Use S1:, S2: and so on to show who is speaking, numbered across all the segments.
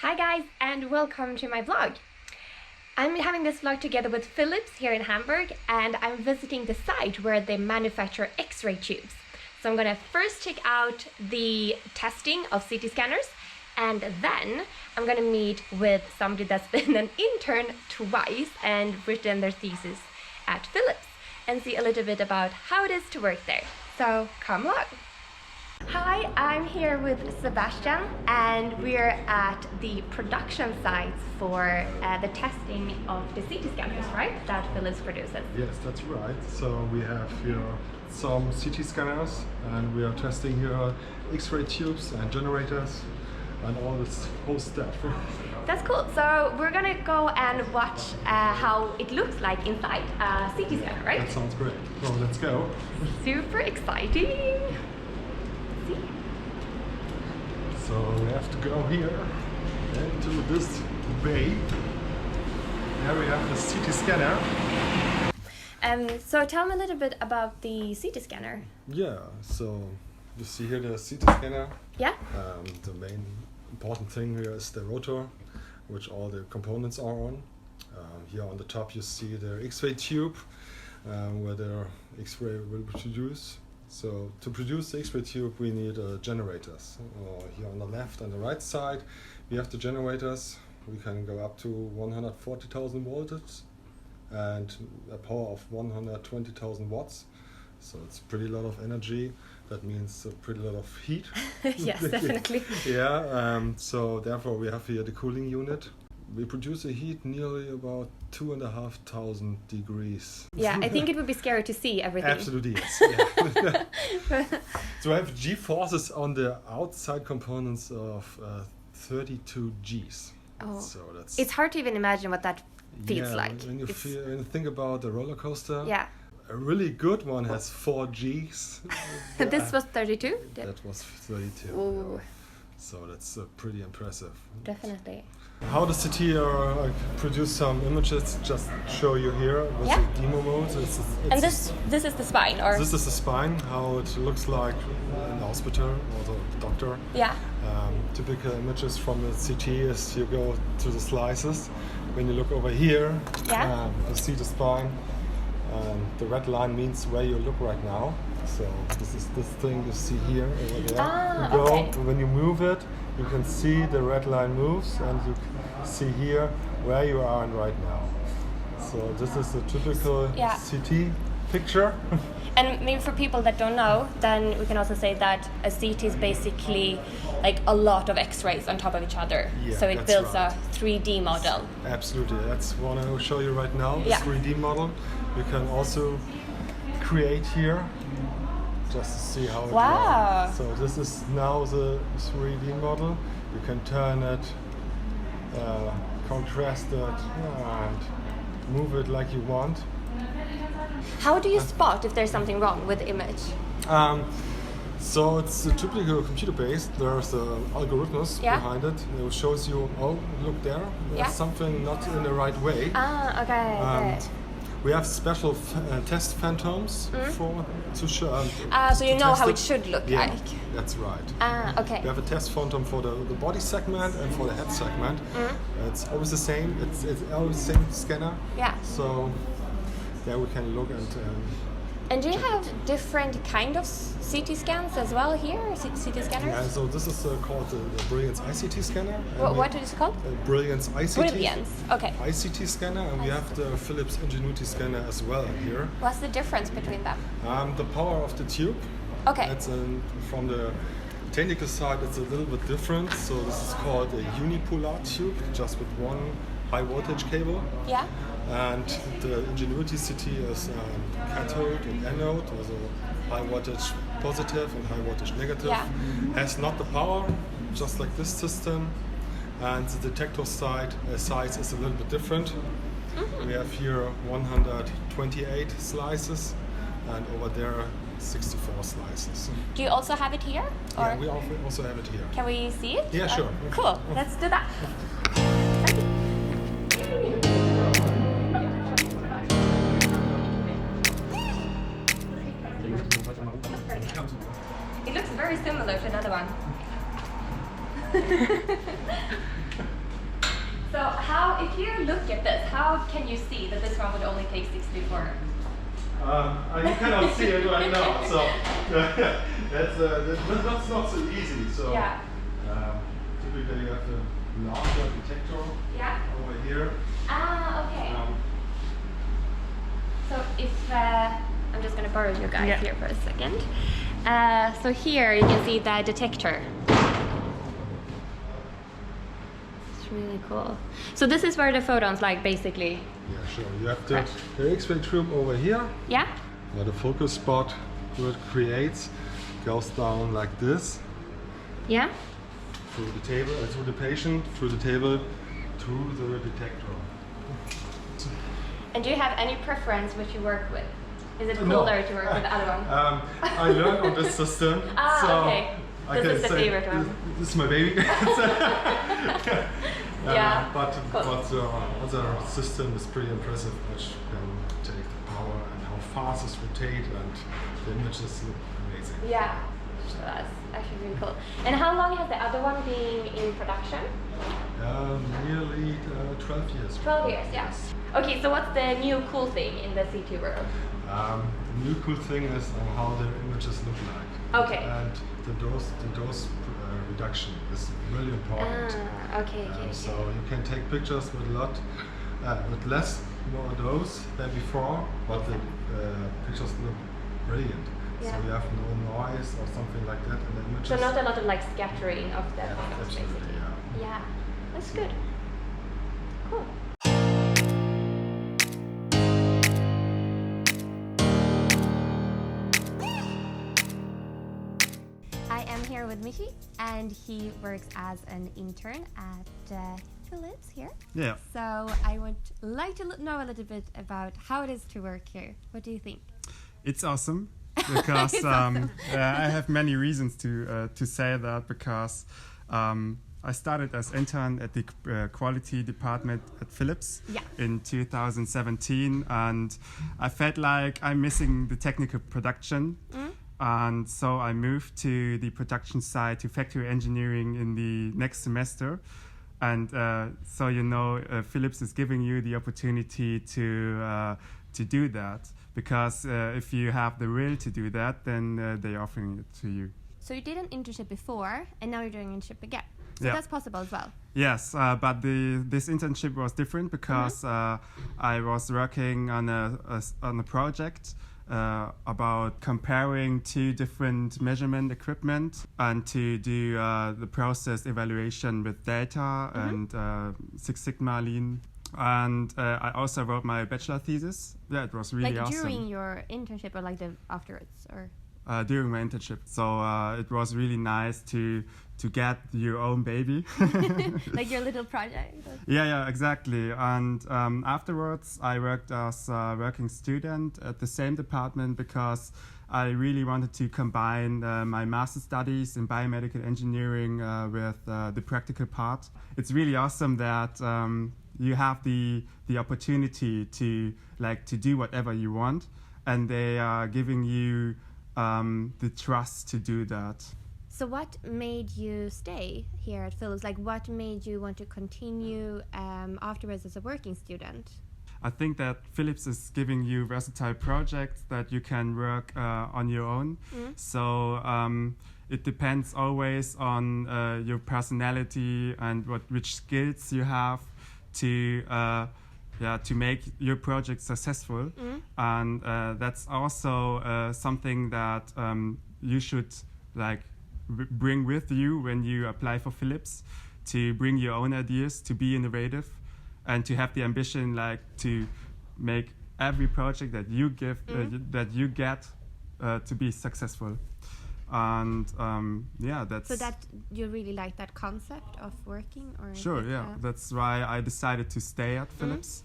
S1: Hi guys, and welcome to my vlog. I'm having this vlog together with Philips here in Hamburg, and I'm visiting the site where they manufacture X-ray tubes. So I'm gonna first check out the testing of CT scanners, and then I'm gonna meet with somebody that's been an intern twice and written their thesis at Philips, and see a little bit about how it is to work there. So come along. Hi, I'm here with Sebastian, and we're at the production sites for the testing of the CT scanners, right? That Philips produces.
S2: Yes, that's right. So we have here some CT scanners, and we are testing here X-ray tubes and generators and all this whole stuff.
S1: That's cool. So we're gonna go and watch how it looks like inside a CT scanner, right?
S2: That sounds great. So let's go.
S1: Super exciting. See?
S2: So we have to go here into this bay. There we have the CT scanner.
S1: So tell me a little bit about the CT scanner.
S2: Yeah, so you see here the CT scanner.
S1: Yeah?
S2: The main important thing here is the rotor, which all the components are on. Here on the top you see the X-ray tube, where the X-ray will be produced. So to produce the X-ray tube we need generators. Here on the left and the right side we have the generators. We can go up to 140,000 volts and a power of 120,000 watts. So it's a pretty lot of energy. That means a pretty lot of heat.
S1: Yes, definitely.
S2: Yeah, so therefore we have here the cooling unit. We produce a heat nearly about 2,500 degrees.
S1: Yeah, I think it would be scary to see everything.
S2: Absolutely, yes. Yeah. So I have G forces on the outside components of 32 Gs.
S1: Oh,
S2: so that's,
S1: it's hard to even imagine what that feels like.
S2: When you think about a roller coaster,
S1: yeah.
S2: A really good one has 4 Gs.
S1: This was 32?
S2: That was 32.
S1: Ooh.
S2: So that's pretty impressive.
S1: Definitely.
S2: How the CT produce some images, just show you here with the demo mode.
S1: And this is the spine, or?
S2: This is the spine, how it looks like in the hospital or the doctor.
S1: Yeah.
S2: Typical images from the CT is you go to the slices. When you look over here, you see the spine. The red line means where you look right now. So this is this thing you see here over there. You go, when you move it, you can see the red line moves, and you see here where you are right now. So this is a typical CT picture.
S1: And maybe for people that don't know, then we can also say that a CT is basically like a lot of X-rays on top of each other.
S2: Yeah,
S1: so it builds a 3D model.
S2: Absolutely, that's what I will show you right now, the 3D model. You can also create here, just to see how it works. So this is now the 3D model. You can turn it, contrast it, and move it like you want.
S1: How do you spot if there's something wrong with the image?
S2: So it's typical computer-based. There's algorithms behind it. It shows you, oh, look there, there's something not in the right way.
S1: Okay.
S2: We have special test phantoms to show.
S1: So you know how it should look like.
S2: That's right.
S1: Okay.
S2: We have a test phantom for the body segment and for the head segment. It's always the same. It's always the same scanner. Yeah. So there we can look and.
S1: And do you have different kind of CT scans as well here, CT scanners?
S2: Yeah, so this is called the Brilliance ICT scanner.
S1: What is it called?
S2: Brilliance ICT.
S1: Brilliance, okay.
S2: ICT scanner, and we have the Philips Ingenuity scanner as well here.
S1: What's the difference between them?
S2: The power of the tube.
S1: Okay.
S2: It's from the technical side, it's a little bit different. So this is called a unipolar tube, just with one high voltage cable.
S1: Yeah.
S2: And the Ingenuity CT is cathode and anode, also high voltage positive and high voltage negative. Yeah. Has not the power, just like this system. And the detector size is a little bit different. We have here 128 slices, and over there 64 slices.
S1: Do you also have it here? Or?
S2: Yeah, we also have it here.
S1: Can we see it?
S2: Yeah, sure.
S1: Cool, let's do that. It looks very similar to another one. So if you look at this, how can you see that this one would only take 64?
S2: You cannot see it right now, so that's not so easy. So
S1: yeah.
S2: Typically you have the larger detector over here.
S1: Ah, okay. So if I'm just going to borrow you guys here for a second. So here you can see the detector. It's really cool. So this is where the photons, like, basically.
S2: Yeah, sure. You have the X-ray tube over here.
S1: Yeah.
S2: Where the focus spot it creates goes down like this.
S1: Yeah.
S2: Through the table, through the patient, through the table, to the detector.
S1: And do you have any preference which you work with? Is it cooler to work with the other one?
S2: I learned on this system. So
S1: okay. This is the favorite one.
S2: This is my baby.
S1: Yeah.
S2: But the other system is pretty impressive, which can take the power and how fast it's rotate, and the images look amazing.
S1: Yeah. So that's actually really cool. And how long has the other one been in production?
S2: Nearly 12 years.
S1: 12 years, yeah. Okay, so what's the new cool thing in the CT world?
S2: The new cool thing is how the images look like.
S1: Okay.
S2: And the dose reduction is really important.
S1: Okay.
S2: So you can take pictures with less more dose than before, but the pictures look brilliant.
S1: Yeah.
S2: So you have no noise or something like that in the images.
S1: So not a lot of like scattering of the photos,
S2: absolutely,
S1: basically. Yeah, that's good. Cool. I am here with Michi, and he works as an intern at Philips here.
S3: Yeah.
S1: So I would like to know a little bit about how it is to work here. What do you think?
S3: It's awesome because
S1: It's awesome.
S3: I have many reasons to say that, because I started as intern at the quality department at Philips in 2017, and I felt like I'm missing the technical production. And so I moved to the production side, to factory engineering in the next semester. And so, Philips is giving you the opportunity to do that, because if you have the will to do that, then they're offering it to you.
S1: So you did an internship before, and now you're doing an internship again. So that's possible as well.
S3: Yes, but this internship was different because I was working on a project about comparing two different measurement equipment, and to do the process evaluation with data and Six Sigma Lean. And I also wrote my bachelor thesis. Yeah, it was really awesome.
S1: Like during your internship, or like afterwards, or?
S3: During my internship. So it was really nice to get your own baby.
S1: Like your little project?
S3: Yeah, exactly. And afterwards, I worked as a working student at the same department, because I really wanted to combine my master's studies in biomedical engineering with the practical part. It's really awesome that you have the opportunity to do whatever you want, and they are giving you the trust to do that.
S1: So what made you stay here at Philips? Like, what made you want to continue afterwards as a working student?
S3: I think that Philips is giving you versatile projects that you can work on your own. So it depends always on your personality and which skills you have to make your project successful. And that's also something that you should bring with you when you apply for Philips, to bring your own ideas, to be innovative, and to have the ambition to make every project that you get to be successful. And that's... So
S1: that you really like that concept of working? Or
S3: sure, that's why I decided to stay at Philips.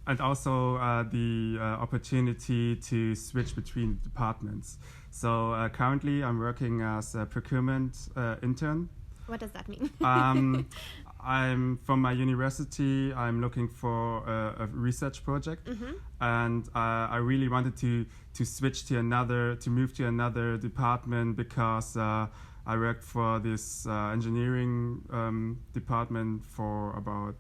S3: And also the opportunity to switch between departments. So currently I'm working as a procurement intern.
S1: What does that mean?
S3: I'm from my university. I'm looking for a research project, and I really wanted to switch to move to another department, because I worked for this engineering department for about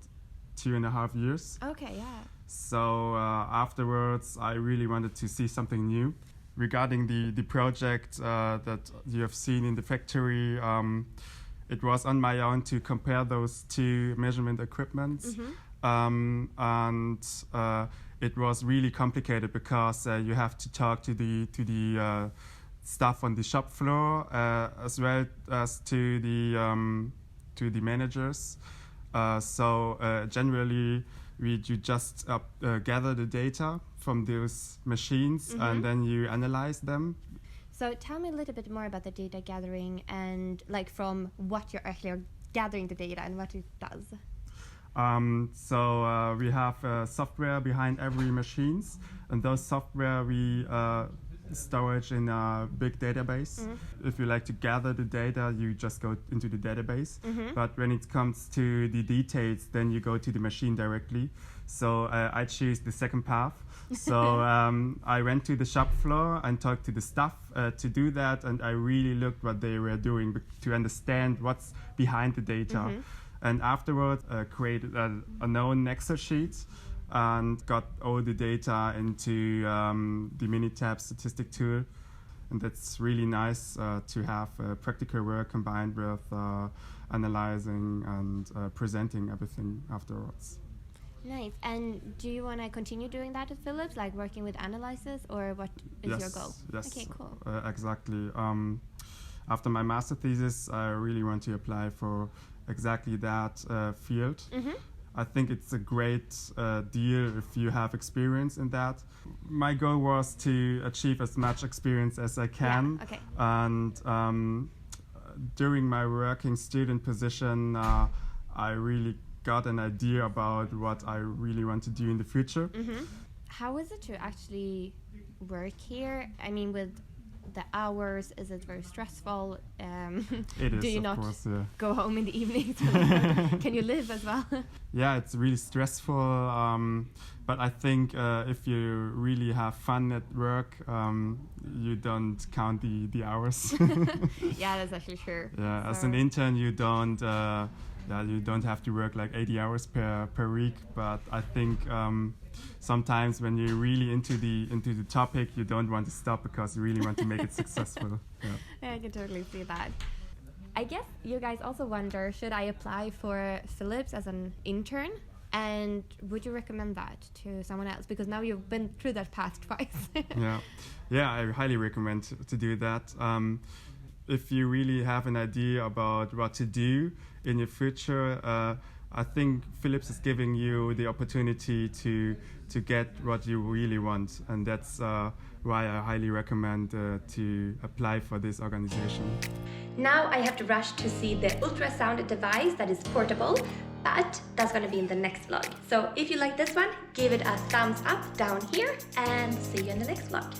S3: 2.5 years.
S1: Okay, yeah.
S3: So afterwards, I really wanted to see something new. Regarding the project that you have seen in the factory, it was on my own to compare those two measurement equipments. And it was really complicated because you have to talk to the staff on the shop floor as well as to the managers. So generally, you just gather the data from those machines and then you analyze them.
S1: So tell me a little bit more about the data gathering and like from what you're actually gathering the data and what it does.
S3: So we have software behind every machines, and those software we storage in a big database. If you like to gather the data, you just go into the database. But when it comes to the details, then you go to the machine directly. So I choose the second path. So I went to the shop floor and talked to the staff to do that, and I really looked what they were doing to understand what's behind the data. And afterwards, created a known Excel sheet and got all the data into the Minitab statistic tool. And that's really nice to have practical work combined with analyzing and presenting everything afterwards.
S1: Nice. And do you want to continue doing that at Philips, like working with analysis, or what is your goal?
S3: Yes,
S1: okay, cool.
S3: Exactly. After my master thesis, I really want to apply for exactly that field. I think it's a great deal if you have experience in that. My goal was to achieve as much experience as I can.
S1: Yeah, okay.
S3: And during my working student position, I really got an idea about what I really want to do in the future.
S1: How is it to actually work here? I mean, with the hours, is it very stressful?
S3: It is,
S1: do you
S3: of
S1: not
S3: course, yeah.
S1: go home in the evenings? Can you live as well?
S3: Yeah, it's really stressful. But I think if you really have fun at work, you don't count the hours.
S1: Yeah, that's actually true.
S3: Yeah,
S1: so
S3: as an intern, you don't have to work like 80 hours per week. But I think sometimes when you're really into the topic, you don't want to stop because you really want to make it successful. Yeah.
S1: I can totally see that. I guess you guys also wonder, should I apply for Philips as an intern? And would you recommend that to someone else? Because now you've been through that path twice.
S3: Yeah, I highly recommend to do that. If you really have an idea about what to do in your future, I think Philips is giving you the opportunity to get what you really want, and that's why I highly recommend to apply for this organization.
S1: Now I have to rush to see the ultrasound device that is portable, but that's going to be in the next vlog. So if you like this one, give it a thumbs up down here, and see you in the next vlog.